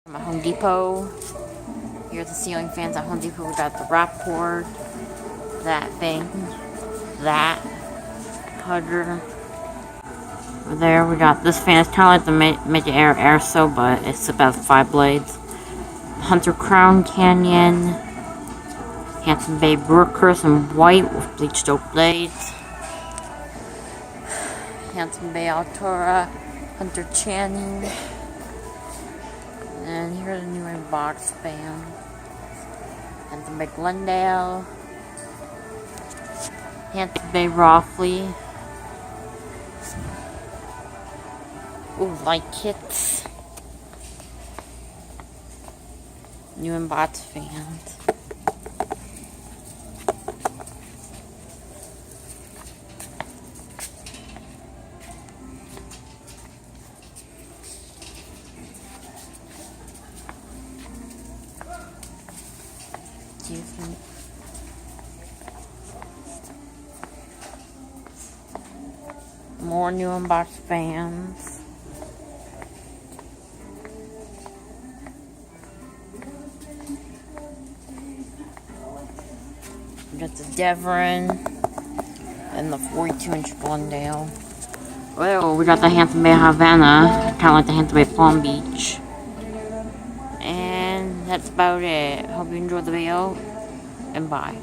From Home Depot. Here's the ceiling fans at Home Depot. We got the Rockport, that thing, that cutter. Over there we got this fan. It's kind of like the Magic Air So, but it's about 5 blades. Hunter Crown Canyon, Hampton Bay Brookhurst in white with bleached oak blades. Hampton Bay Altura, Hunter Channing. And here's a new box fan. Hampton Bay Glendale. Hampton Bay Rawley. Ooh, light kits. New and box fans. More new unboxed fans. We got the Devon and the 42-inch Glendale. Well, we got the Hampton Bay Havana, kind of like the Hampton Bay Palm Beach. And that's about it. Hope you enjoyed the video, and bye.